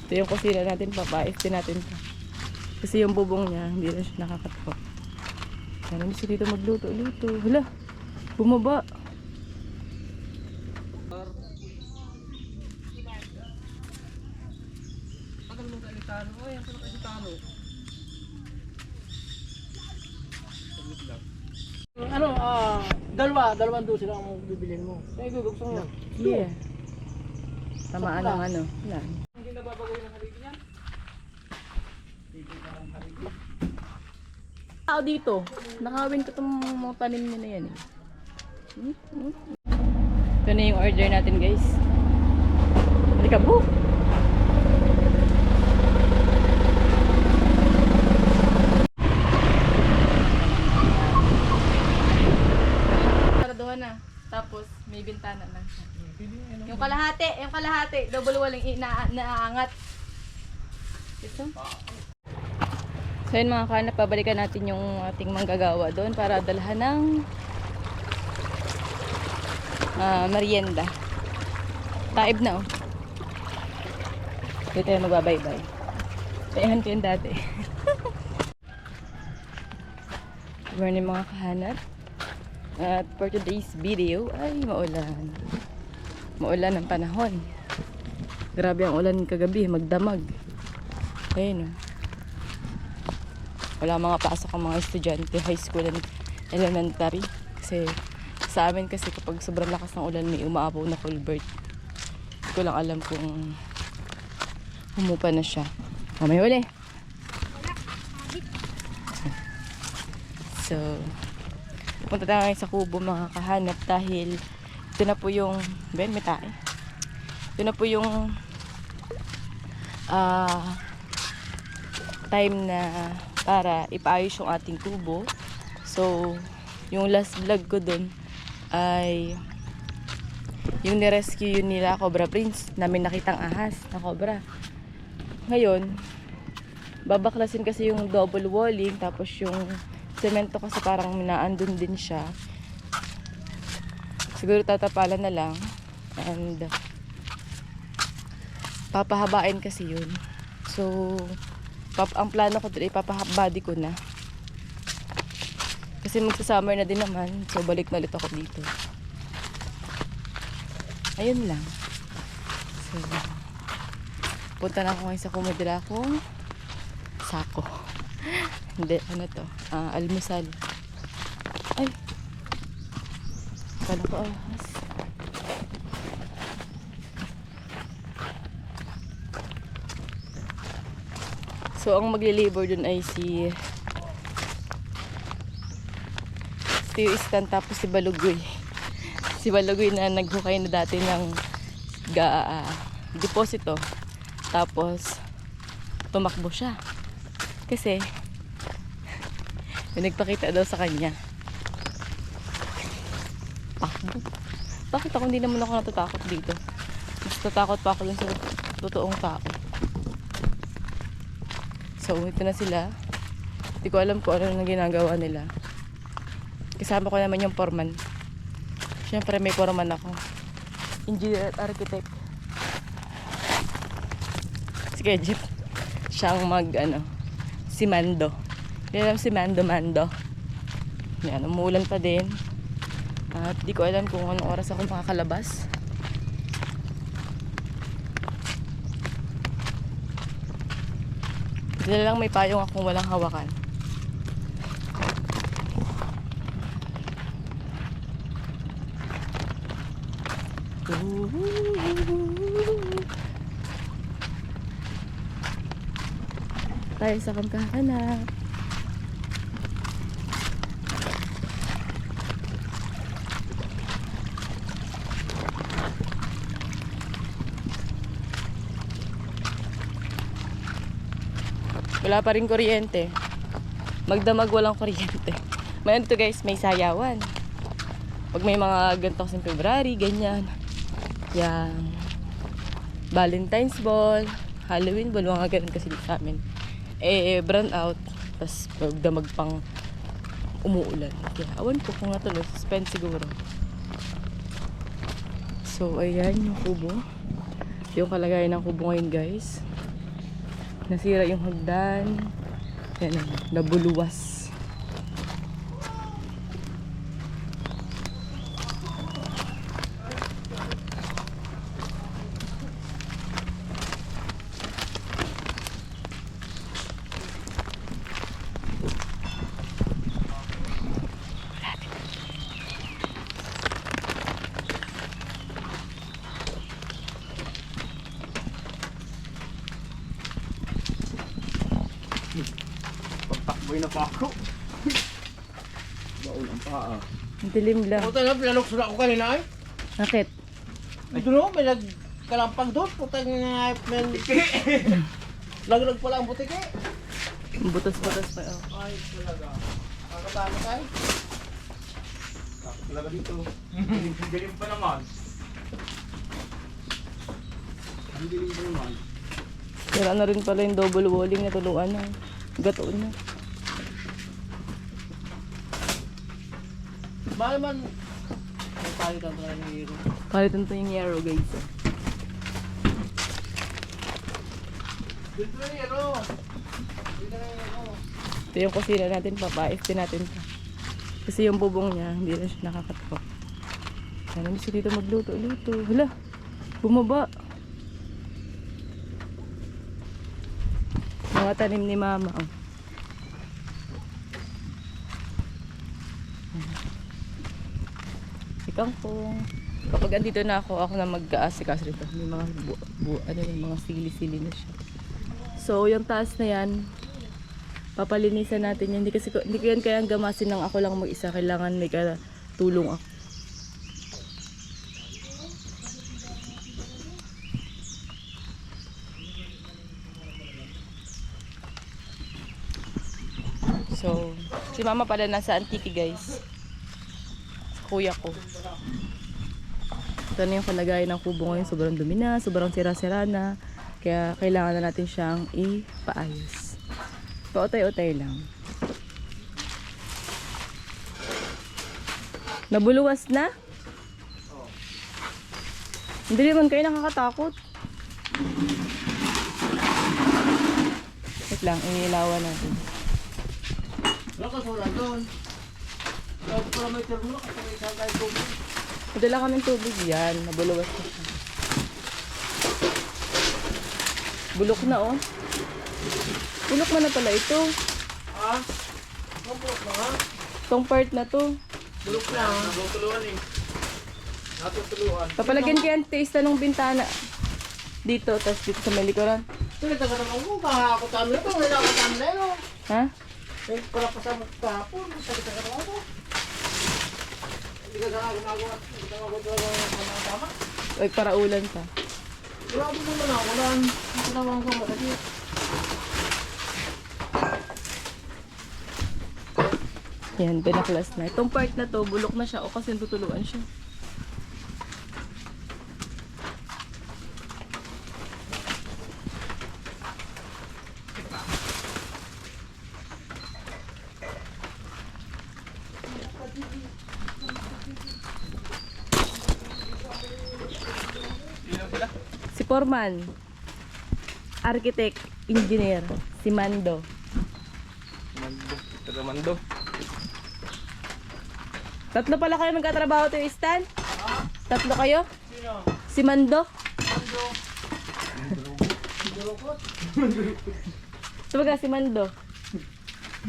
Ito yung kusina natin, papais din natin to. Kasi yung bubong niya, hindi na siya nakakatok. Sana gusto dito magluto-luto. Hala, bumaba. Tagal mo sa Litano. Oh, yan sila kasi Litano. Ano, dalawang doon sila ang bibilin mo. Kaya gusto mo. Yeah. Tamaan ng ano. Wala. Hindi na babagoy ng haligi niyan. Tao dito. Nakawin ko itong mga tanim niya na yan eh. Ito na yung order natin guys. Halika po. Saraduhan na. Tapos may bintana lang siya. Yung kalahati, double waling inaangat. Ito. So yun mga kanap, pabalikan natin yung ating manggagawa doon para dalhan ng merienda. Taib na oh. Dito tayo magbabaybay. Tayahan ko yun dati. Good morning mga kahanap. At for today's video ay maulan. Maulan ang panahon. Grabe ang ulan kagabi, magdamag. Ayun oh. Wala mga pasok ang mga estudyante, high school and elementary. Kasi sa amin kasi kapag sobrang lakas ng ulan may umaapaw na culvert. Hindi ko lang alam kung humupa na siya. May huli. So, punta tayo ngayon sa kubo mga kahanap dahil ito na po yung, Ben, may tae. Ito na po yung time na para ipaayos yung ating kubo. So, yung last vlog ko dun ay yung nirescue yun nila Cobra Prince namin nakitang ahas na cobra. Ngayon, babaklasin kasi yung double walling tapos yung semento kasi parang minaandun din siya. Siguro tatapalan na lang and papahabain kasi yun. So, ang plano ko dito ipapabody ko na. Kasi magsa-summer na din naman. So balik na ulit ako dito. Ayun lang. So punta na ako ngayon sa kumidira kong sako. Hindi, ano to? Almusal. Ay! Kala ko ahas. So, ang magli-labor dun ay si Tio Istan tapos si Balugoy. Si Balugoy na naghukay na dati ng deposito. Tapos, tumakbo siya. Kasi, may nagpakita daw sa kanya. Takbo. Bakit ako hindi naman ako natatakot dito? Mas tatakot pa ako dun sa totoong tao. So, ito na sila. Hindi ko alam kung ano na ginagawa nila. Kasama ko naman yung foreman. Siyempre may foreman ako. Engineer at architect. Si Kejip. Siyang si Mando. Hindi alam si Mando. Yan, umuulan pa din. At di ko alam kung anong oras ako makakalabas. Dito lang may payong akong walang hawakan. Tayo sa Kamkahanak. Wala pa rin kuryente. Magdamag walang kuryente. May ano to guys, may sayawan. Pag may mga ganito kasing February, ganyan. Yan. Valentine's Ball, Halloween Ball, mga ganun kasi sa amin. Brown out. Tapos magdamag pang umuulan. Kaya awan ko kung natuloy. Suspend siguro. So, ayan yung kubo. Yung kalagayan ng kubo ngayon guys. Nasira yung hagdan. Yan na, nabuluwas. Pagtakboy na pa ako. Baon ang paa. Ang dilim lang. Puta na, pinalukso na ako kanina ay. Bakit? Ito no, may nagkalampag doon. Puta nga, may... Laglag pala ang butike. Butas-butas pa. Oh. Ay, talaga. Nakakatama tayo. Takot talaga dito. Galing pa naman. Ang galing pa naman. Sira na rin pala yung double walling na tuluan na. Gatoon na. Bakit man... May palitan tayo ng hero. Palitan to yung yarrow guys. Oh. Dito na yung hero. Dito na yung hero. Ito yung kusina natin, papais din natin to. Kasi yung bubong niya, hindi na siya nakakatok. Sana gusto dito magluto-luto. Hala, bumaba. Mga tanim ni mama. Oh. Si Kangkong. Kapag andito na ako na mag-aasikas rito. May mga mga sili-sili na siya. So, yung taas na yan, papalinisan natin yan. Hindi ko yan kayang gamasin ng ako lang mag-isa. Kailangan may katulong ako. So, si mama pala nasa Antique guys. Sa kuya ko. Ito na yung kalagayan ng kubo ngayon. Sobrang dumi na, sobrang sira-sira na. Kaya kailangan na natin siyang ipaayos. Pautay-utay lang. Nabuluwas na? Hindi naman kayo nakakatakot. Wait lang, inilawan natin. Wala ka wala doon. Kaya pala may termo na kasi may isang tayo tubig. Madala kaming tubig yan. Nabuluwas na siya. Bulok na oh. Bulok na pala ito. Ha? Bulok na ha? Itong part na to. Bulok na ha? Natutuluan eh. Natutuluan. Papalagyan kayo ang taste ng bintana. Dito, tapos dito sa may likuran. Ito taga naman mo. Baka ako tamo na ito. Wala ako tamo na ito. Ha? Eh, para pasama kahapon. Sabi taga naman mo. Hindi ka sana gumagawa. Hindi ka gumagawa ng tama. Ay, paraulan pa. Grabe mo na ako lang. Hindi naman ko masakit. Yan, pinaklas na. Itong part na to, bulok na siya o kasi tutuluan siya. Si Foreman, architect, engineer, si Mando. Mando. Taga Mando. Tatlo pala kayo magkatrabaho to, Stan? Tatlo kayo? Sino? Si Mando? Mando. Sabaga si Mando.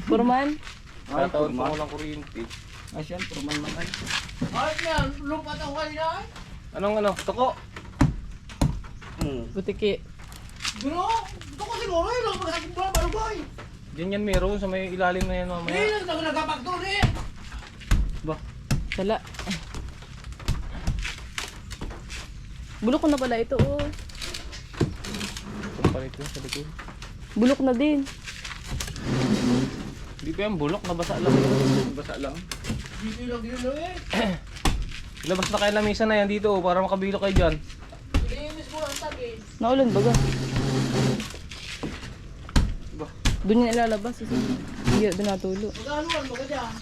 Foreman? Tatawad pa ko ng kuryente. Ay siyan, puruman man ay. Ay, yan. Lupat ako kayo na ay. Anong ano? Toko? Butiki. Bro, ito ko siguro yun. Ang masakit ba? Balugay. Diyan yan meron sa may ilalim na yan Eh, mamaya. nagkapagtun eh. Ba? Sala. Bulok na pala ito, oh. Kung palit yun sa likod. Bulok na din. Hindi pa yan bulok, nabasa lang. Nabasa lang. Hindi lang yun eh. Labas na kayo lamisa na yan dito oh, para makabilo kayo dyan. Iniinis ko ang tagi. Naulan baga. Ba? Doon yan ilalabas. Kasi hindi doon natulo. Magkahaluan mo ka dyan.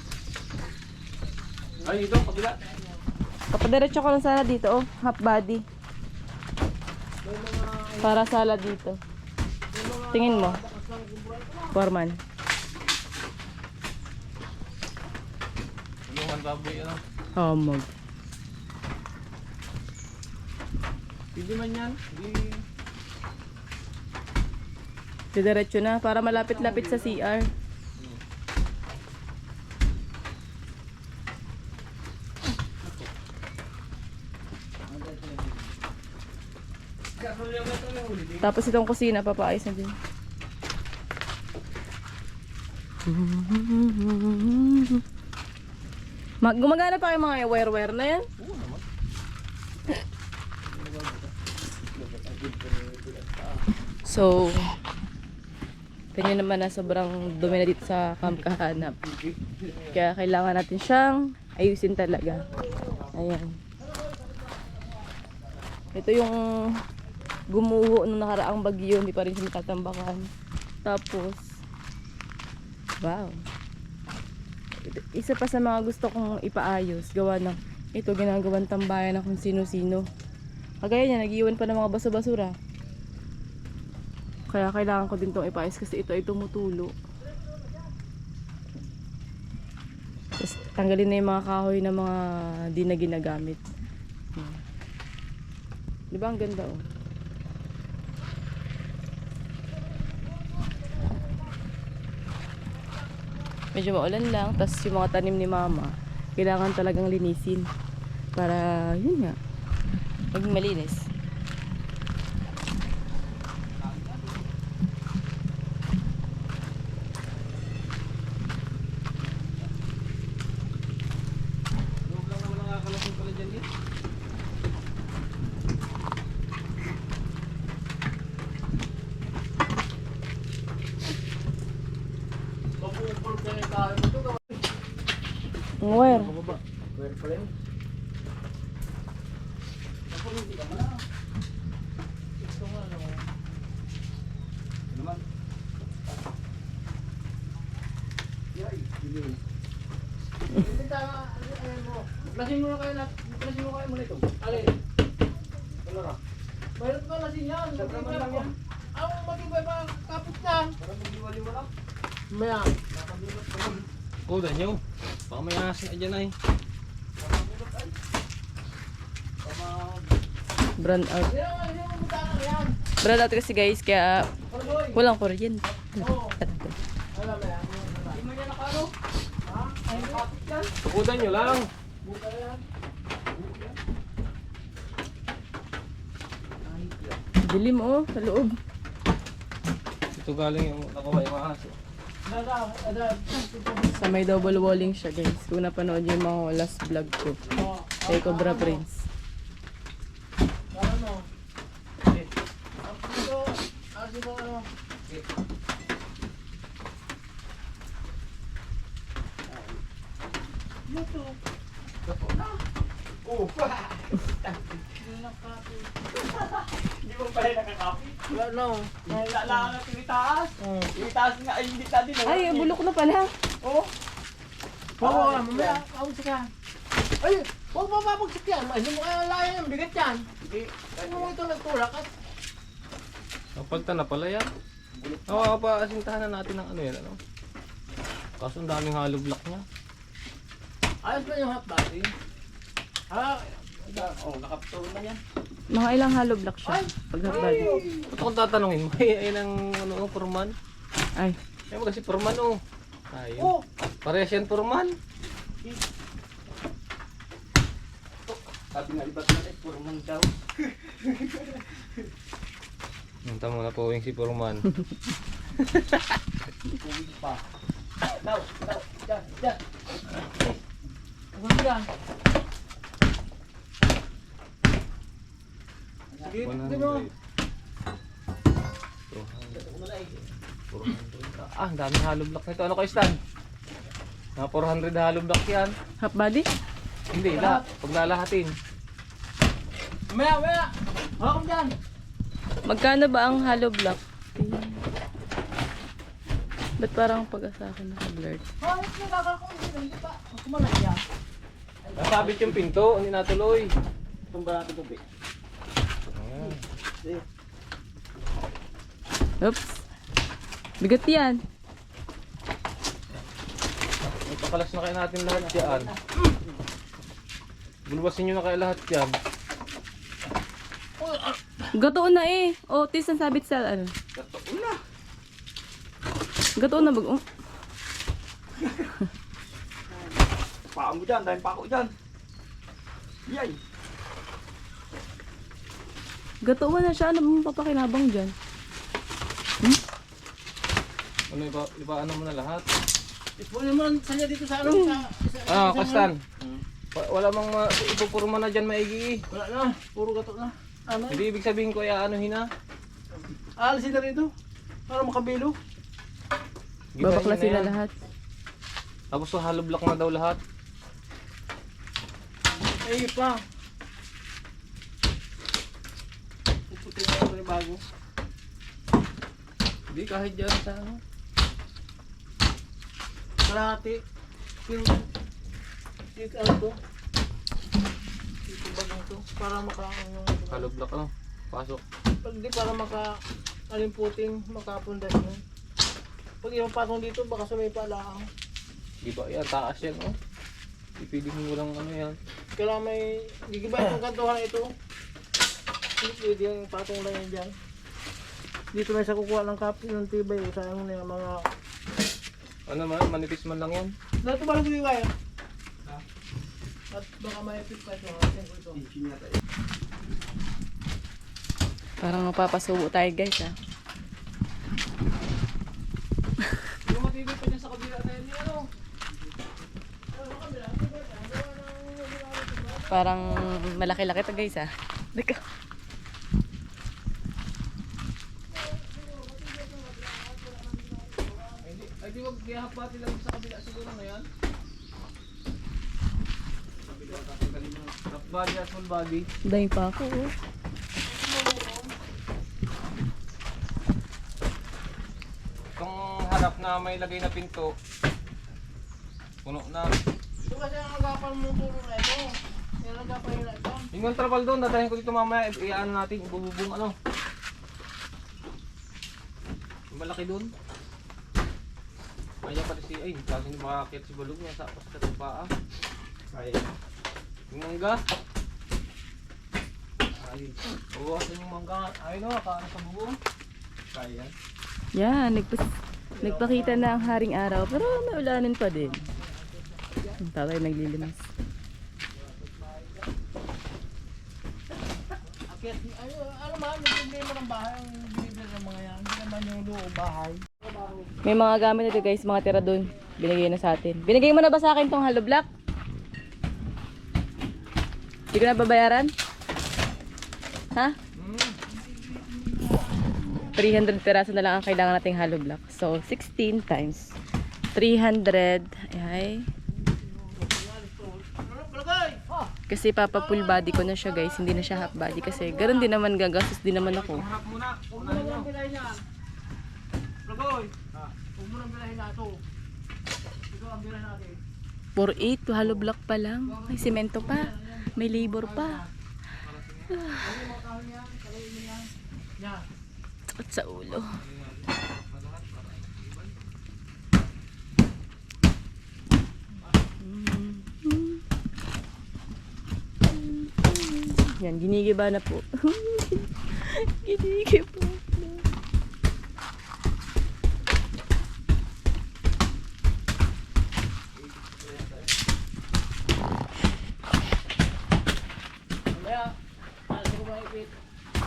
Ay, dito, kabila. Kapadiretso ko lang sana dito, oh. Half body. May mga, Para sala dito. may mga Tingin mo. Foreman. Tulungan baboy ano. Hamog. Pwede man yan. Di... Diretso na para malapit-lapit sa CR. Tapos itong kusina, papaayos na din. Gumagana pa kayo mga wire-wire na yan? So, kanya naman na sobrang dumi na dito sa Camp Kahanap. Kaya kailangan natin siyang ayusin talaga. Ayan. Ito yung gumuho nung nakaraang bagyo, hindi pa rin siya natatambakan. Tapos, wow. Isa pa sa mga gusto kong ipaayos, gawa ng ito, ginagawang tambayan ng kung sino-sino. Kagaya niya, nag-iwan pa ng mga baso-basura. Kaya kailangan ko din itong ipaayos kasi ito ay tumutulo. Tapos tanggalin na yung mga kahoy na mga di na ginagamit. Diba ang ganda oh? Medyo maulan lang, tapos yung mga tanim ni mama, kailangan talagang linisin. Para, yun nga, maging malinis. Loob lang naman nakakalasing pala dyan eh. Mapupul ka na tayo ito. Ang wire. Baba. Where pa rin? Ako hindi ka na. Ito nga naman. Naman. Yay, hindi. Hindi tama, ano mo. Lasing mo na kayo lahat. Lasing mo kayo muna ito. Alin? Wala ra. Mayroon pa lasing yan. Siyempre man lang yan. Ang matibay pa kapit yan. Parang magdiwali-wala. Maya. Oh, danyo. Baka may asin na dyan ay. Brand out. Hindi mo butakan yan. Brand out kasi guys, kaya Parboy. walang kuryente. Oo. Alam mo yan. Hindi mo yan nakano? Ha? Ay, kapit yan. Tukudan nyo lang. Buka na yan. Dilim oh, sa loob. Ito galing yung nakuha yung asin. Sa may double walling siya guys. Kung napanood yung mga last vlog ko. Kay Cobra Prince. Ano? Ito, ito ano? Ito. Oh, Hindi mo pala nakakapit. ano? Kailangan natin itaas. Itaas nga ay hindi tayo din. Ay, bulok na pala. Oh. Oo, mamaya, pabagsak yan. Ay, huwag mo pabagsak yan. Hindi mo kaya layan yan, bigat yan. Ano mo ito nagtulak at Napalta na pala yan. Oo, pa-asintahan na natin ng ano yan, ano. Kaso ang daming hollow block niya. ayos ba yung hot body? Ah, Oh, nakapturo na yan. Mga ilang hollow block siya. Pag body. Ba't akong tatanungin mo? Ay, ang ano, Purman. Ay, Kaya mo kasi Purman, oh. Ayun. oh, Parehas yan, Purman. Sabi nga iba't na puro man daw. Nanta mo na po yung si Purman. Uwi pa. daw, dyan, dyan. Ano yan? Sige, 100. sige mo. 400. Ah, ang daming hollow block nito. Ano kayo, Stan? Mga 400 hollow block yan. half body? Hindi, lahat. Pag lalahatin. Maya, maya. Hakom dyan. Magkano ba ang hollow block? Ba't parang pag-asa ko naka-blurred? Hakom na kakakong dito. Hindi pa. Kumalag yan. Nasabit yung pinto, hindi natuloy. Tumba natin ito, be. Ayan. Oops. Bigat yan. Ipakalas na kayo natin lahat yan. Bulwasin nyo na kayo lahat yan. Gatoon na eh. Otis ang sabit sa ano. Gatoon na. Gatoon na bag. Oh. Paa mo dyan, dahil pako dyan. Yay! Gatoon na siya. Ano bang papakinabang dyan? Ano ano mo na lahat? Ipunin mo lang sanya dito sa ano? Ah, Kastan. Wala mang ipupurma na dyan maigi. Wala na, puro gato na. Ano? Hindi ibig sabihin ko ano na. Aalisin na rito. Para makabilo. Babaklasin na yan. lahat. Tapos so, hollow block na daw lahat. Ay pa. Puputin na ako yung bago. Hindi kahit dyan sa ano. Kalahati. Yung dito ano to. Dito bagong to. Para maka ano. Hollow block ano. Pasok. Pag di para maka alimputing makapundas mo. Pag yung patong dito baka sumipa lang. Di ba yan? Taas yan oh. Ipilihin mo lang ano yan. Kailangan may gigibay itong kantuhan ito. Hindi pwede yung patong lang yan dyan. Dito may sa kukuha ng kapi ng tibay. Sayang na yung mga... Ano man, manipis man lang yan. Dito ba lang gigibay? At baka may fit pa ito. Ito. Parang mapapasubo tayo guys ah. Yung matibay pa dyan sa kabila tayo ni ano. Parang malaki-laki to guys ah. Dika. Ay di wag ihapati lang sa kabila siguro na yan. Half body at full body. Dahil pa ako oh. Itong harap na may lagay na pinto. Puno na. Ito kasi ang agapan mo puro na ito. Yan ang agapan yun na ito. Yung kontrabal doon, dadalhin ko dito mamaya. Iaan natin, ibububong ano. Yung malaki doon. Kaya pala si, ay, kasi hindi makakakit si Balog niya sa paa. Kaya. Yung mangga. Ay, bawasan yung mangga. Ay no, nakaano sa bubong. Kaya. Yan, nagpakita na ang haring araw pero may ulanin pa din. Ang tatay naglilimas. Akit, ano man, yung problema ng bahay, ang binibili ng mga yan. Hindi naman yung loob bahay. May mga gamit na ito guys, mga tira doon. Binigay na sa atin. Binigay mo na ba sa akin tong hollow block? Hindi ko na babayaran? Ha? 300 peraso na lang ang kailangan nating hollow block. So, 16 times 300 ay kasi papa full body ko na siya guys, hindi na siya half body kasi ganoon din naman gagastos din naman ako. Harap muna. Huwag mo nang bilahin yan. Lagoy! Huwag mo nang bilahin na ito. Ito ang bilahin natin. 4.8 hollow block pa lang. May semento pa. May labor pa. Ano yung mga kahoy niya? Kalayin mo yan. Yan. At sa ulo. Yan, ginigiba na po. Ginigiba na. Kaya, alas ko maipit.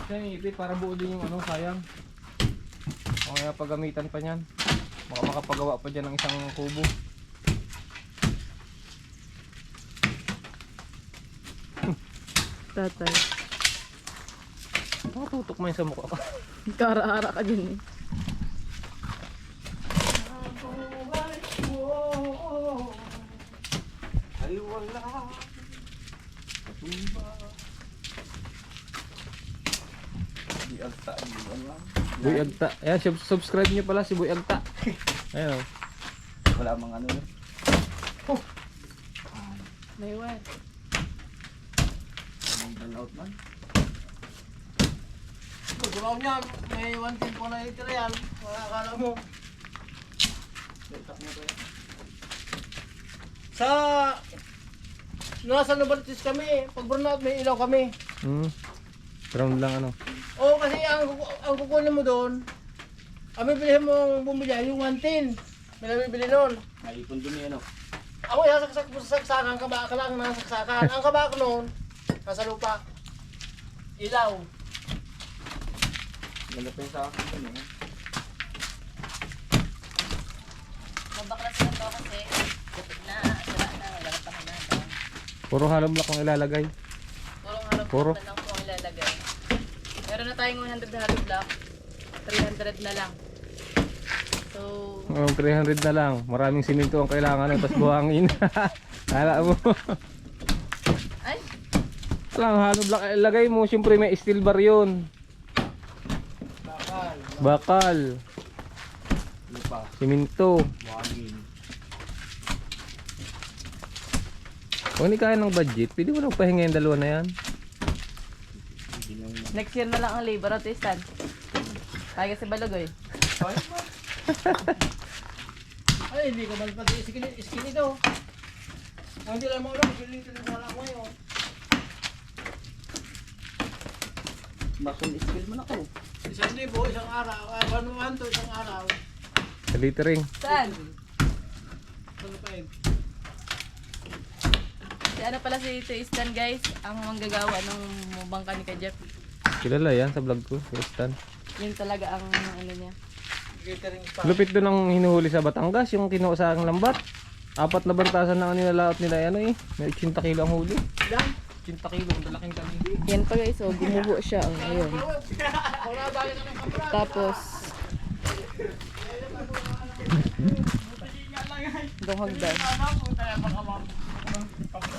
Siya yung ipit para buo din yung ano, sayang. O kaya paggamitan pa niyan. Baka makapagawa pa dyan ng isang kubo. Tatay. Tutok mo yun sa mukha ko. Kara-ara ka dyan eh. Ay wala. Boy Agta. Ayan, subscribe niyo pala si Boy Agta. Ayan o. Wala mga ano. May iwan. Burn out man. Gulaw niya, may 1 tempo na itira yan. Wala akala mo. Sa nasa Novaliches kami, pag burnout may ilaw kami. Ground lang ano. Oo, kasi ang kukunin mo doon, ang bibilihin mong bumili yung 110. May nabibili noon. May ipon dun eh, ano. Ako isasaksak mo sa saksakan, kabaka lang nasa saksakan. Ang kabaka noon, nasa lupa. Ilaw. Ganda pa yung sa akin dun eh. Mabaklas na to kasi. Kapit na, sira na, wala pa na. Puro hollow block ang ilalagay. Purong harap Puro. na lang po ang ilalagay. Meron na tayong 100 hollow block. 300 na lang. So, 300 na lang. Maraming simento ang kailangan. Tapos buhangin. Hala mo. ay, Lang hollow block ilagay mo. Siyempre may steel bar yun. Bakal. Bakal. Lupa. Simento. Buhangin. Kung hindi kaya ng budget, pwede mo nang pahinga yung dalawa na yan. Hindi nang next year na lang ang labor at Stan. Kaya kasi Balogoy. Ay, hindi ko man pati skin ito. Ang hindi lang mo lang, skin ito na lang ngayon. Masun skill mo na ko. 1,000, isang araw. 1 to isang araw. Sa littering. Saan? 1,500. Si ano pala si Stan guys, ang manggagawa ng bangka ni Jeff. Kilala yan sa vlog ko. Si Stan. Yun talaga ang ano niya. Catering pa. Lupit doon ang hinuhuli sa Batangas. Yung kinuha sa aking lambat. 4 na bantasan na ang nilalaot nila. Ano eh. May 80 kilo ang huli. Ilan? 80 kilo. Dalaking kami. Yan pa guys, oh, gumuho siya. Oh, ayun. Wala ba ka ng kamera? Tapos, donghagdan.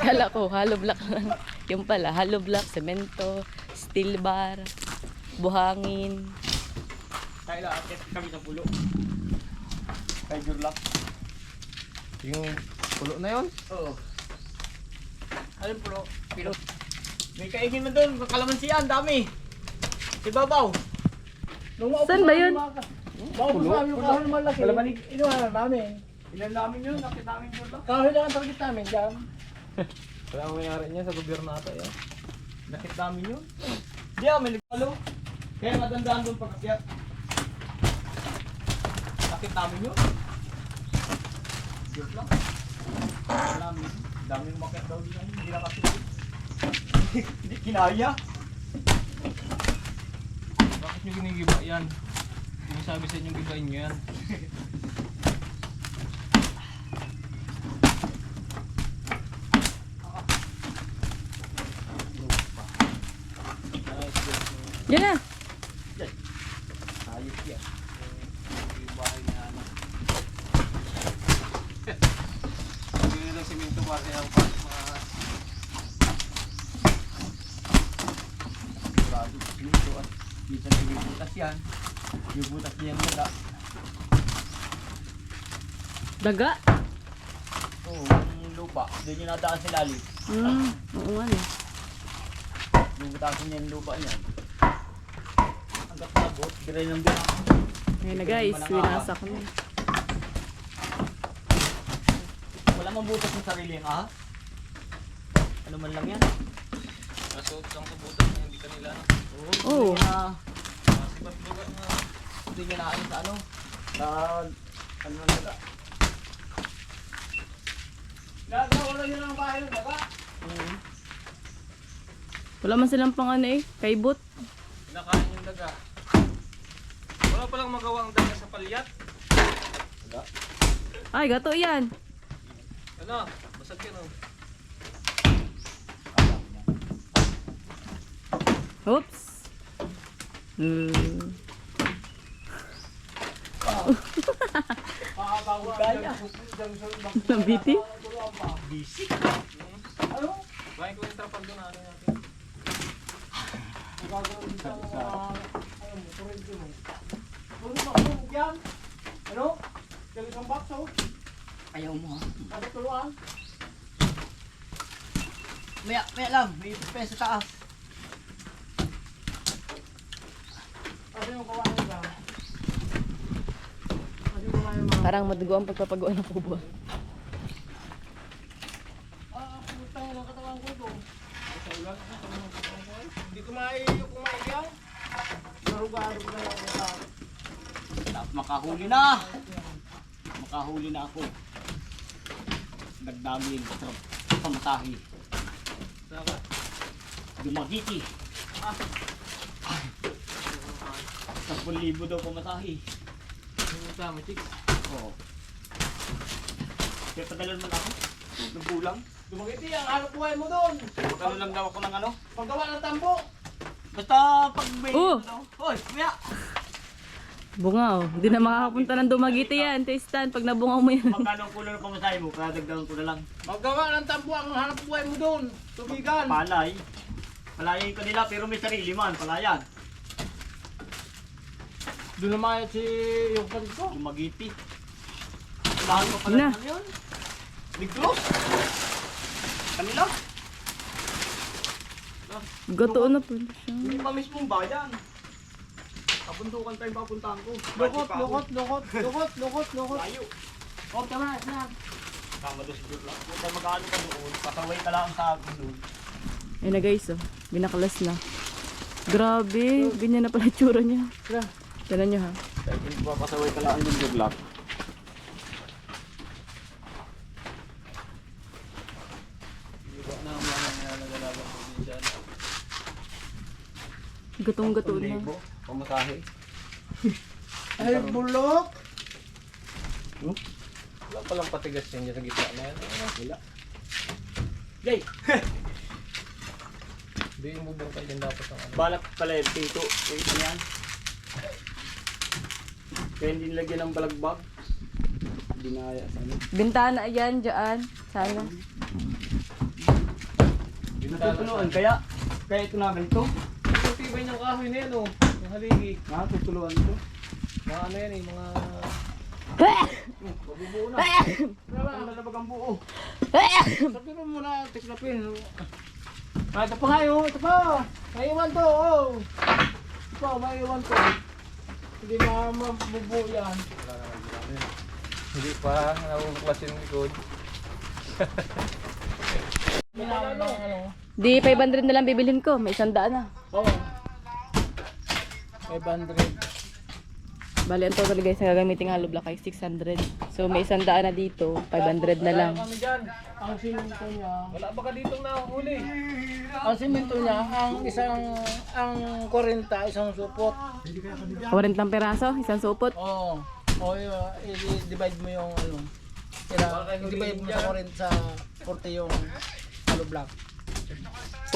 Kala ko, hollow block lang. Yung pala, hollow block, semento, steel bar, buhangin. Kaya akit kami sa pulo. Kay Jurlak. Yung pulo na yun. Oo. Alin po? Pilot. May kaingin na doon, kalamansian, dami. Ibabaw. Saan ba yun? Bago pa yung kahoy malaki. Kalabanig. Inuha na namin. Ilan namin yun? Nakit namin Jurlak. Kahoy lang ang target namin dyan. Wala ang mayari niya sa gobyerno ata yan. Nakit namin yun. Di ah, may nagpalo. Kaya matandaan doon pagkakyat. Nakit namin yun. Jurlak. Namin. Daming umakyat daw din. Hindi nakasulit. Hindi kinaya. Bakit nyo ginigiba yan? Hindi sabi sa inyo gibain nyo yan. Yan na. Ayos yan. Yung bahay niya ano. Sabi nila simento para yung mga Sigurado sa pinto at minsan may butas yan. Yung butas niya yung daga. Daga. Oo, yung lupa. Doon yung nadaan sa lalim. Oo nga no. Yung butasin niya yung lupa niya. Hanggat nabot, diray ng biyak. Ngayon na guys, winasak na. Wala mang butas ng sarili yung ahas. Ano man lang yan. nasuot lang sa butas na hindi kanila. Oo. Hindi niya na ano sa ano. Sa ano na daga. Gagawa lang yun ang bahay ng daga. Wala man silang pang ano eh, kaibot. Kinakain yung daga. Wala palang magawa ang daga sa palyat. Daga. Ay, gato yan. Ano? Basag yun oh. Oops. Nabiti? Busy. Ano? Bahin ko yung trapal doon, ano natin. Gagawin sa mga ano mo, kurente mo. Puro makulog yan. Ano? Yung isang box oh. Ayaw mo ha. Ano tuluan? Maya lang. May peso sa taas. Kasi yung kawain lang. Kasi yung mga Parang madugo ang pagpapaguan ng kubo. Putang ng katawan ko ito. Hindi ko maiiyak. Marugaro na lang ako. Makahuli na! Makahuli na ako. Nagdaming pamatahi. Dumagiti. 10,000 daw pamatahi. Tama, chicks. Oo. Kaya padalan mo na ako. Nagbulang. Dumagiti ang hanap buhay mo doon. Magkano lang daw ako ng ano. Paggawa ng tambo. Basta pag may... Oh! Hoy, kuya! Bunga oh. Hindi na makakapunta ng Dumagiti yan. Tristan, pag nabungaw mo yan. Magkano ang kulo ng pamasahe mo? Kaya dagdagan ko na lang. Maggawa ng tambo ang hanap buhay mo doon. Tubigan. Palay. Palayan ka nila pero may sarili man. Palayan. Doon naman si yung palit ko. Dumagiti. Lahat mo pala Na. ano yun? Negros? Kanila? Gatoon na po siya. Hindi pa mismong bayan. Kabundukan tayong papuntahan ko. Lukot. Layo. Oh, tama na. Tama doon si Jurla. Kung tayo mag-ano ka doon, pasaway ka lang sa akin doon. Ayun na guys oh. Binakalas na. Grabe. Ganyan na pala tsura niya. Tignan nyo ha. Kung papasaway ka lang yung Jurla. Gatong-gato na. Pamasahe. Ay, bulok. Wala palang patigas yan dyan sa gitna na yan. Wala. Yay! Hindi yung bubangkay dyan dapat ang ano. Balak pala yung pito. Yung ito yan. Kaya hindi nilagyan ng balagbag. Dinaya sa ano. Bintana yan dyan. Sana. Natutuluan kaya ito na ganito. Yung tibay niyang kahoy na yan oh. Yung haligi. Natutuluan ito. Mga ano yan eh, mga... Mabubuo na. Ang lalabag ang buo. Sabi mo muna, tiklapin. Ah, ito pa nga yun. Ito pa. May iwan to. Oh. Ito pa, may iwan to. Hindi na mabubuo yan. Hindi pa, nakukulas yung likod. Ano? Di 500 na lang bibilhin ko. May 100 na. Oo. 500. Bali, ang total guys na gagamitin hollow block ay 600. So may 100 na dito. 500 na lang. Kami dyan. Ang simento niya. Wala ba ka ditong nahuli? Ang simento niya, ang 40, isang supot. 40 lang peraso. Isang supot. Oo. O, i-divide mo yung ano. I-divide mo sa 40 sa 40 yung hollow block.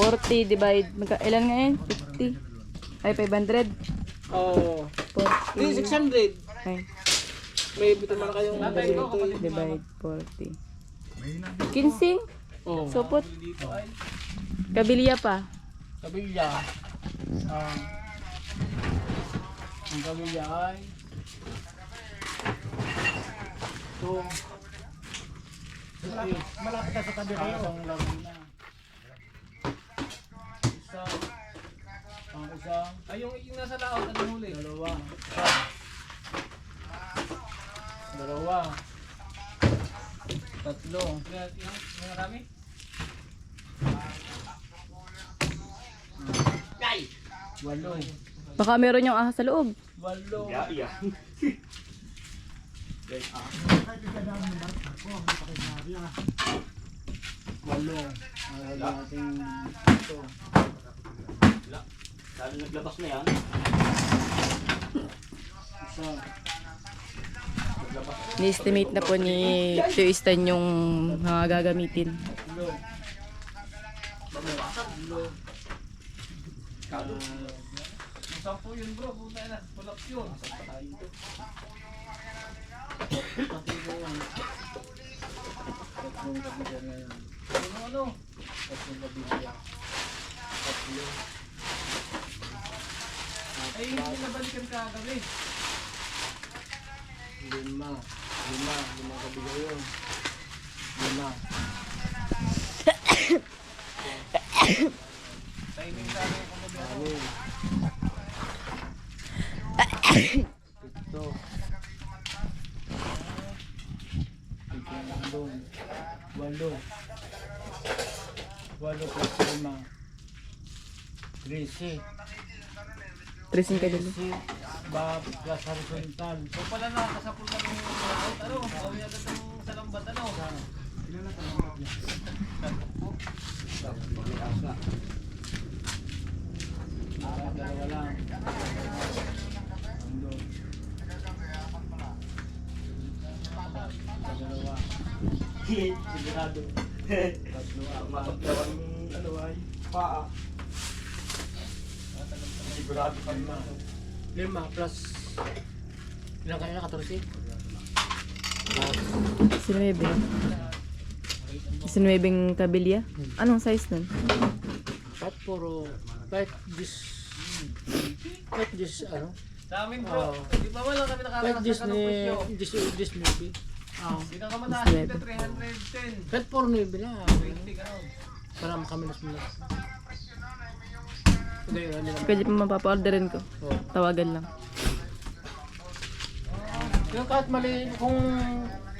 40 divide. Ilan nga yun? 50. Ay, 500. Oo. 40. 600. Ay, May bito man kayong ganito. divide 40. Kinsing. Oo. Supot. Kabilya pa. Kabilya. Ang kabilya ay ito. Malapit ka sa kabila yun. Ang laro na. Isa. Ang isa. Ay, yung nasa laot na huli. Dalawa. Dalawa. Tatlo. Yung marami? Walo. Baka meron yung ahas sa loob. Walo. Yeah. Walo. Wala natin ito. Lalo naglabas na yan. Isa. Ni-estimate na po ni Tristan yung mga gagamitin. Walo. Walo. Sampo yun bro, puta na. Pulap yun. Pati ko yan. Tatlong kabilya na yan. Ano? Tatlong kabilya. Tatlo. Ay, hindi nabalikan ka kagabi. Lima. Lima kabilya yun. Lima. Timing ka rin kung gabi ako. Anim. Pito. doon. 8. 8 plus 5. 13. 13 ka din. 13. Plus horizontal. So pala nakakasapul na ng lahat. Ano? Bawi agad ng salambat. Ano? Ilan na talaga niya? Pag-iasa. Dalawa lang. Ando. Dalawa. Sigurado. Tatlo. Matagdawan ano ay paa. Sigurado pa rin 5 plus ilang kaya 14? 19. 19 kabilya. Anong size nun? Kahit puro kahit this ano Sa amin bro, Oo. di ba wala kami kahit nakakalas this ng kanong presyo? this maybe Pinakamataas dito 310. kahit puro maybe lang 20 gano'n. para makaminas-minas hindi yun hindi naman Pwede pa mapapa-orderin ko. Oo. Tawagan lang. Yung kahit mali kung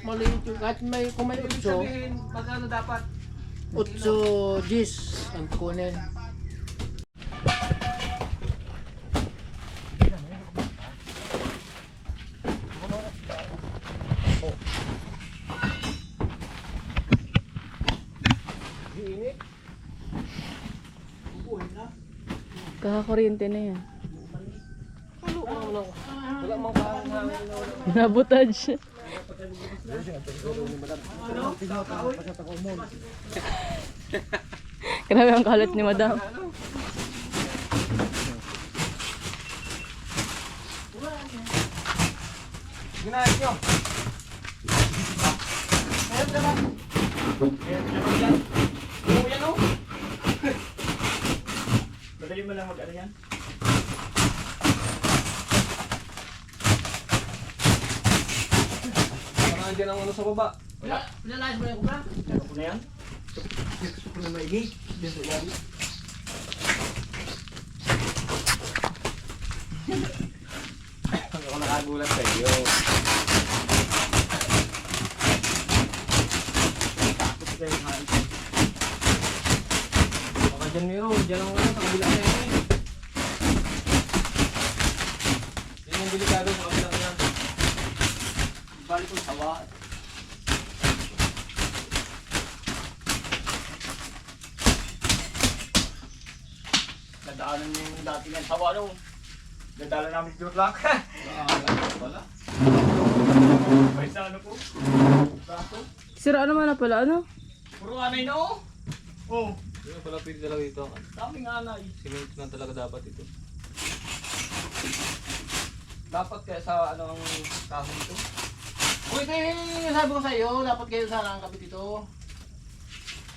mali kahit may kung may Ibig 8 sabihin, magkano dapat? 8 gis ang kunin. Kakakuryente na yan. Wala mang kahangin na Nabutage. Grabe ang kalat ni madam. Ginahit nyo. Meron ka ba? Yan o. Madali mo lang mag-ano yan. Parang andyan ang ano sa baba. Pinalayas mo yung kubra? Ano ko na yan? Gusto ko na maigig. Dito yan. Ako nakagulat sa iyo. Tapos ko yung hain. Baka dyan meron. Dyan ang ano sa kabila na yun eh. Yan yung delikado sa kabila na. Balik ko sawa. Nadaanan niyo yung dati ng sawa no. Nadaanan namin si Durlak. Wala. May sa ano po? Braso. Sira naman na pala, ano? Puro anay na oh. Oh, Yun pala pwede talaga ito. daming anay. Cement na talaga dapat ito. Dapat kaya sa ano ang kahoy ito? Uy, ito yung sabi ko sa iyo, dapat kayo sana ang kapit ito.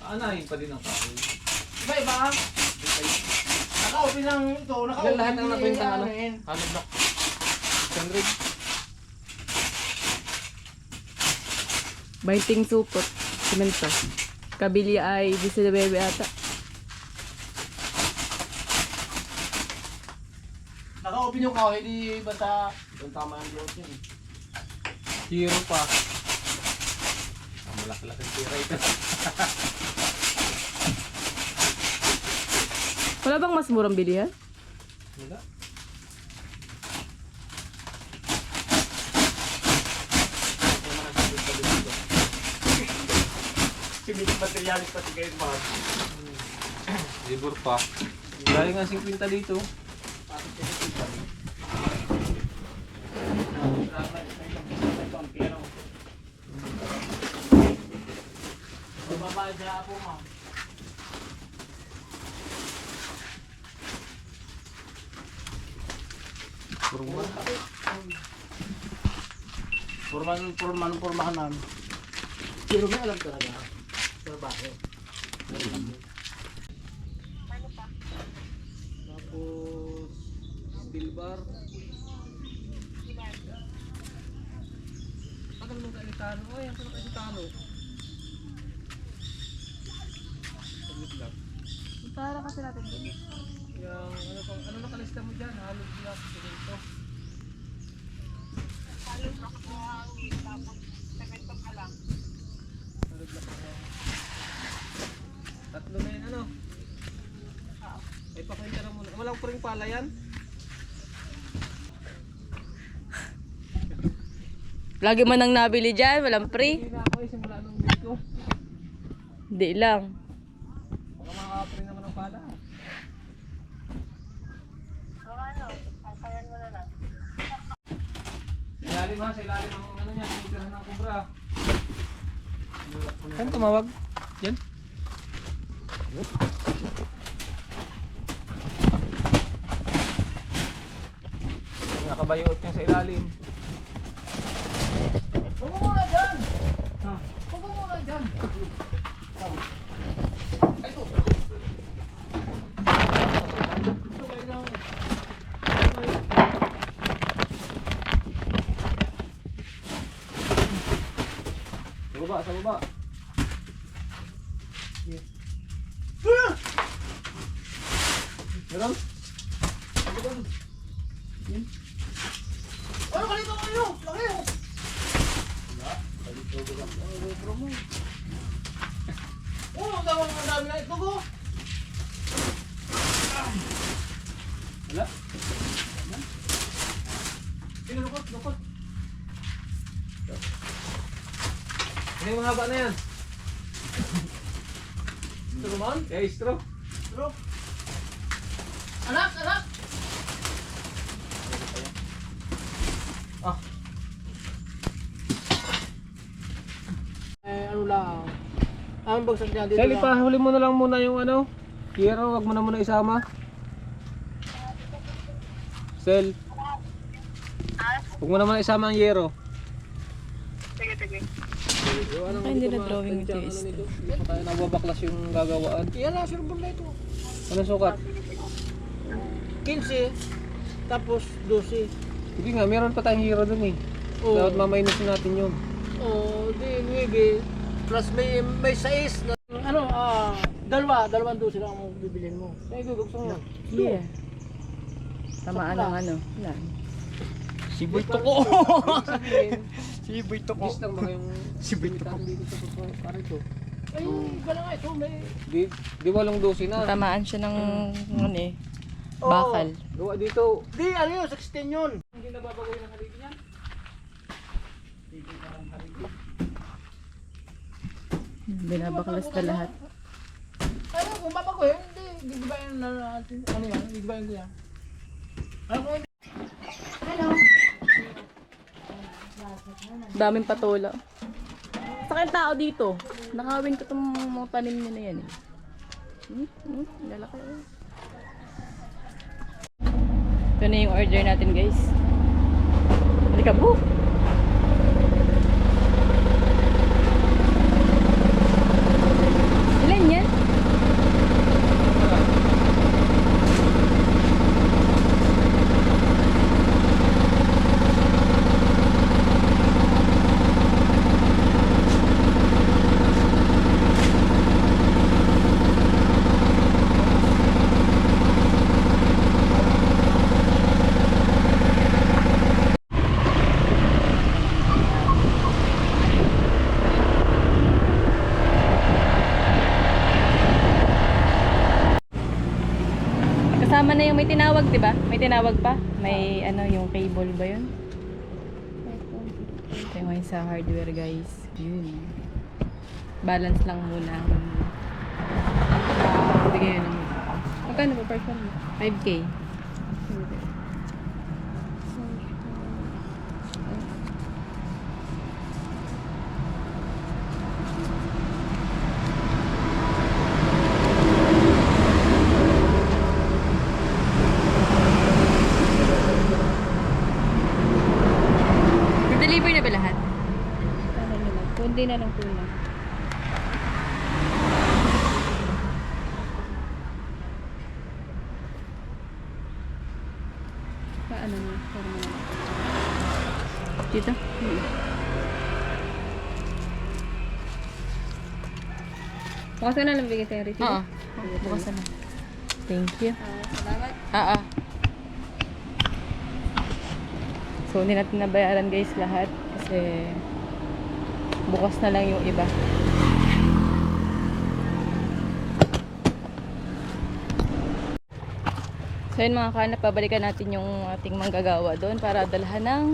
Anahin pa din ang kahoy. Iba-iba. Naka-open lang ito, naka-open. Ilan lahat ang nabenta ano? Anuhin. Ano block? 100. Baiting supot. Simento. Kabilya ay 19 ata. Naka-open yung kahoy, di basta doon tama ang load yun. Hero pa. Ang malaki-laki tira ito. Wala bang mas murang bilihan? Wala. Similing materialis pati kayo mga. Libur pa. Dahil nga 50 dito. Babae sa po, ma'am. Kurma. Purmahan namin. Pero may alam talaga. Trabaho. Tapos steel bar. Tagal mo ka Italo. Ay, ang sarap Italo. Saglit lang. Para kasi natin dito. Yung ano pang ano nakalista mo diyan? Halog block semento. pring pala yan. Lagi man nang nabili dyan, walang free. Hindi na ako simula nung bili ko. Hindi lang. Baka makaka-pring naman ang pala. Ilalim ha, sa ilalim ang ano niya, tinitirahan ng kubra. Saan tumawag? Yan? Nakabayot niya sa ilalim. Huwag mo muna dyan! Huwag mo muna dyan! Ito! Ito kayo na. Sa baba, sa baba. Meron? Ano kalito kayo? Laki oh! Oh, ang dami na ito ko! Wala? Sino lukot? Lukot! Ano yung mahaba na yan? Ito naman? Kaya straw. Bro! Anak! Anak! Ah. Ano lang? Ang bagsak niya dito Sally, pahuli mo na lang muna yung ano. Hero, wag mo na muna isama. Sel. Huwag mo na muna isama ang Yero. Ay, hindi na drawing ito is. Hindi pa tayo nababaklas yung gagawaan. Yan lang, sure na ito. Anong sukat? 15, tapos 12. Hindi nga, meron pa tayong Hero dun eh. Oo. Dapat mamayinusin natin yun. Oh, di 9 plus may 6 na ano dalawang 12 lang ang bibilhin mo. Kaya gusto mo. Yeah. Tamaan ng ano. Wala. Siboy to ko! Siboy to Gis lang ba yung siboy to ko dito sa parito? Ay, iba na nga ito. May... Di walong dosi na. Tamaan siya ng ano eh. Oo. Bakal. Gawa dito. Di, ano yun, 16 yun. Hindi nababagoy ng haligi niyan. Binabaklas na lahat. Ano, kung babago yun, hindi. Gigibayan na natin. Ano yan, gigibayan ko yan. Ano kung hindi? Daming patola. Sakit tao dito. Nakawin ko itong mga tanim niya na yan eh. Lalaki oh. Ito na yung order natin guys. Halika po. Ilan yan? Kasama na yung may tinawag, di ba? May tinawag pa? May ano, yung cable ba yun? Ito yung ngayon sa hardware, guys. Yun. Balance lang muna. Bigay yun. Magkano ba person mo? 5K. Deliver na ba lahat? Ano na lang? Kundi na lang kulang. Paano na? Paano na? Dito? Bukas ka na lang bigay tayo rito. Oo. Bukas na. Thank you. Salamat. So, hindi natin nabayaran guys lahat kasi bukas na lang yung iba. So, So yun mga kanap, pabalikan natin yung ating manggagawa doon para dalhan ng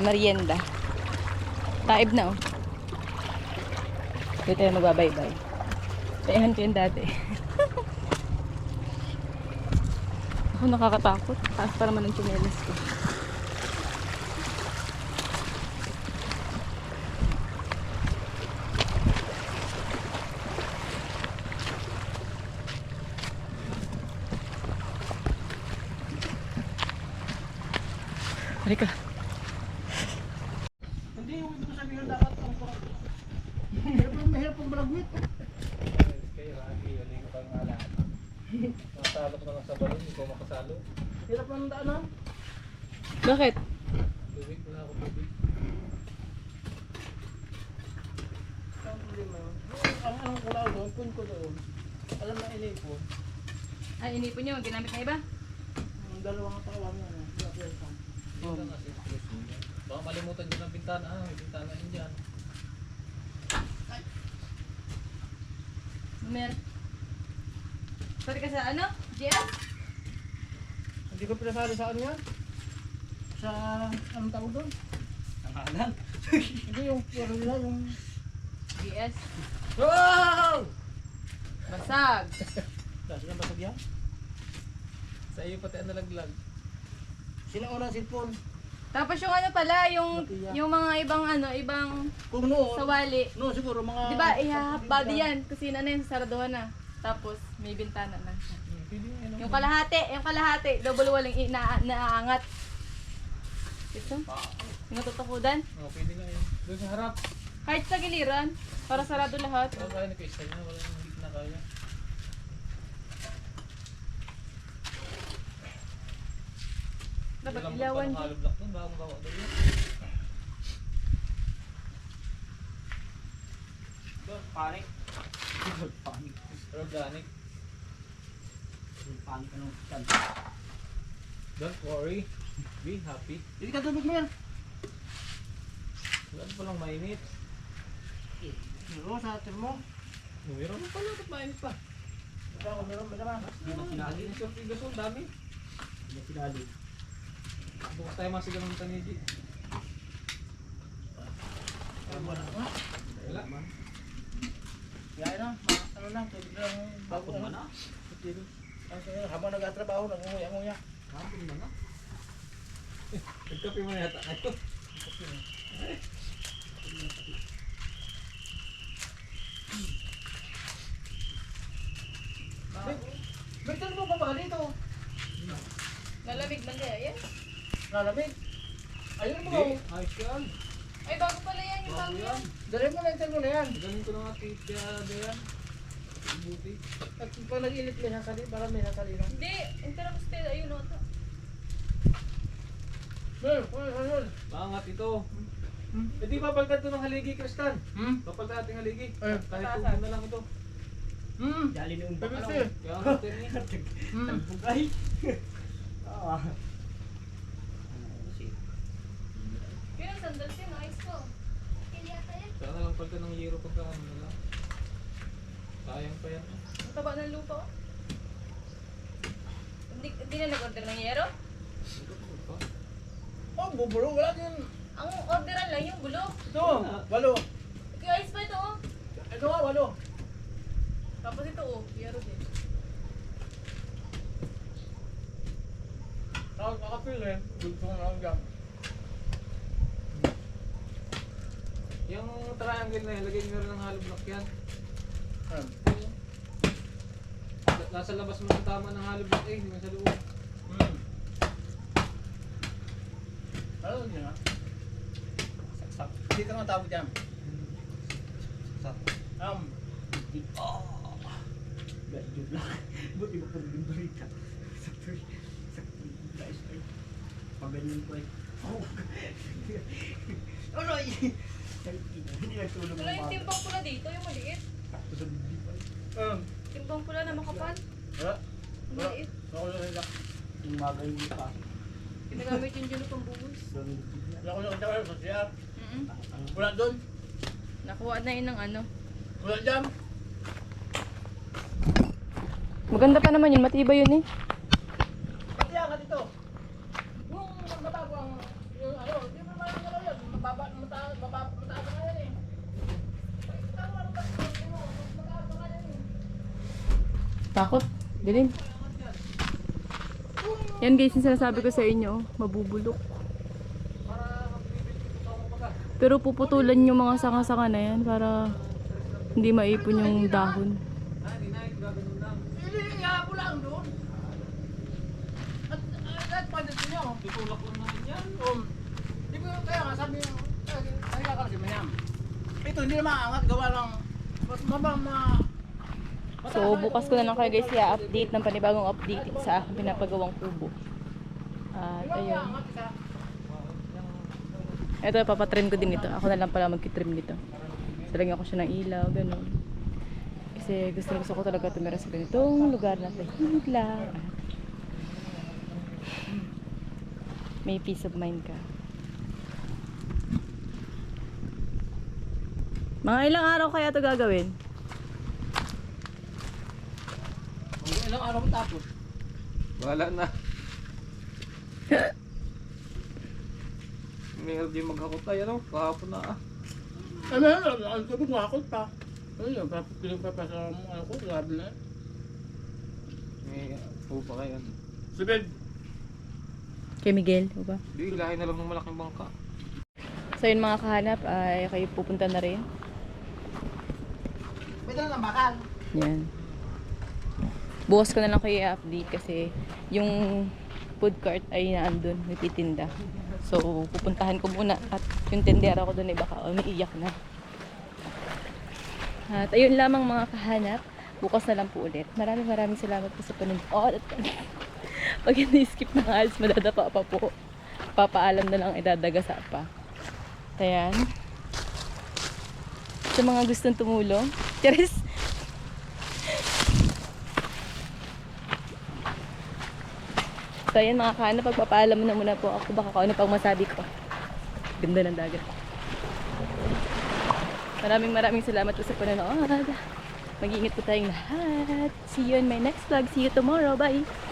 merienda. Taib na oh. Dito tayo magbabaybay. Tayahan ko yun dati. Ako nakakatakot. Taas pa naman ang tsinelas ko. Halika. Hindi, yung ito sabihin dapat ang kurang. Mahirap pong malagwit. Kaya Rocky, ano yung pangalan? Nakasalo ko na lang sa balon, hindi ko makasalo. Hirap ng daanan. Bakit? Tubig, wala ako tubig. Ang problema yun. Ang kulaw doon, kun ko doon. Alam na inipon. Ay, inipon nyo. Ginamit na iba? Ang dalawang katawan niya. Yun lang kasi stress mo yan. Baka malimutan dyan ang bintana. May bintana yun dyan. Mer. Sorry ka sa ano? GS? Hindi ko pinasali sa ano yan. Sa anong tawag doon? Ang halan. Hindi yung pero nila yung... GS. Wow! Basag. Dahil sila basag yan. Sa iyo pati ang nalaglag. Sinauna cellphone. Tapos yung ano pala, yung mga ibang ano, ibang Kung noon, sawali. no, siguro mga... Di ba, ihahap body yan. Kusina na yun, saraduhan na. Tapos, may bintana na siya. Pwede nga yun. Yung kalahati, double waling naaangat. Ito? Yung natutukudan. Oh, pwede nga yun. Doon sa harap. Kahit sa giliran, para sarado lahat. Wala kaya nag-isa niya. Wala nang hindi na kaya. Dapat Ilang ilawan pa ng din. hollow block doon. Baka magawa doon yun. Doon, panik. Panik. Organic. Panik ka nung kan. Don't worry. Be happy. Hindi ka tubig mo yan. Wala pa lang mainit. Pero sa termo. Meron pa pala. Ba't mainit pa? Meron ba naman? Di ba sinali? Hindi siya pigas ang dami. Di ba sinali? Bukas tayo masigaw ng tanidi. Wala. Kaya na, ano na, tubig lang. Bakit man na? Habang nag-atrabaho, nag-unguya-nguya. Hapon na nga. Nagkape mo na yata. Ito. Bigtan mo pa ba dito? Malamig man kaya yan. Lalamig. Ayun mo. Hindi. Ayos yan. Ay, bago pala yan, yung bago yan. Dali mo na yung termo na yan. Galing ko na nga kaya yan. Buti. At pag nag-init may sasali, para may sasali na. Hindi, interrupted, ayun o. Ayun. Maangat ito. Eh di papalitan ito ng haligi, Kristan. Papalitan natin ng haligi. Kahit Pataasan. tubig na lang ito. Dali na yung PVC. bakalaw. Kaya ang natin eh. Tagbugay. Ah. Yun ang sandals yun, ayos ko. Kaya na lang palitan ng yero pagka ano na lang. Sayang pa yan. Ang taba ng lupa oh. Hindi na nag-order ng yero? Oh, bubulong wala din. Ang orderan lang yung bulok. Ito, walo. Kaya ayos pa ito oh. Ito nga, walo. Tapos ito oh, yero din. Nakapil eh. Gusto ko lang dyan. Yung triangle na yan, lagay nyo rin ng hollow block yan. Nasa labas mo yung tama ng hollow block eh, hindi mo sa loob. Ano yun ha? Saksak. Hindi ka nga tawag dyan. Saksak. Gadyo lang. Buti ba pag yung balita? Sakto. Sakto. Guys, ay. Paganyan ko eh. Oh. Ano ay? Hindi nagtulog Wala yung timbang pula dito, yung maliit. Sakto sa bibig pa eh. Timbang pula na makapal. Wala. Yung maliit. Ako lang nila. Yung mga yung pa. Ginagamit yung dyan pang buhos. Doon. Ako lang nila sa CR. Ang Wala doon. Nakuha na yun ng ano. Wala dyan. Maganda pa naman yun, matibay yun eh. Pati angat ito. Yung matago ang, yung ano, hindi mo naman ang galaw yan. Mataas na yan eh. Takot. Dilin. Yan guys, yung sinasabi ko sa inyo, mabubulok. Pero puputulan yung mga sanga-sanga na yan para hindi maipon yung dahon. Hindi, ihapo lang doon. At pwede nyo. Tutulak lang namin yan. Di ba kaya nga sabi nyo, kaya ka kasi mayam. Ito hindi na maangat, gawa lang. Mas So bukas ko na lang kayo guys i-update ng panibagong update sa aking pinapagawang kubo. At ayun. Ito, papatrim ko din ito. Ako na lang pala magkitrim nito. Salagyan ko siya ng ilaw, ganun. Kasi gusto ko talaga tumira sa ganitong lugar na tahimik lang. May peace of mind ka. Mga ilang araw kaya ito gagawin? ilang araw mo tapos. Wala na. May LG maghakot tayo, ano? Kahapon na ah. Ang sabi ko ako pa. Ayun, piling pa sa ano ko, grabe na. May upa kayo. Sibed. Kay Miguel, o ba? Di, lahi na lang ng malaking bangka. So yun mga kahanap, ay kayo pupunta na rin. Pwede na bakal. Yan. Bukas ko na lang kayo i-update kasi yung food cart ay naandun, may titinda. So pupuntahan ko muna at yung tendera ko doon ay baka umiiyak na. At ayun lamang mga kahanap, bukas na lang po ulit. Maraming salamat po sa panonood. Pag hindi skip na alis, madadapa pa po. Papaalam na lang idadagasa pa. Ayan. Sa mga gustong tumulong, Charis! So ayan mga kahanap, pagpapaalam na muna po ako baka kung ano pang masabi ko. Ganda ng dagat. Maraming salamat po sa panonood. Mag-iingat po tayong lahat. See you in my next vlog. See you tomorrow. Bye!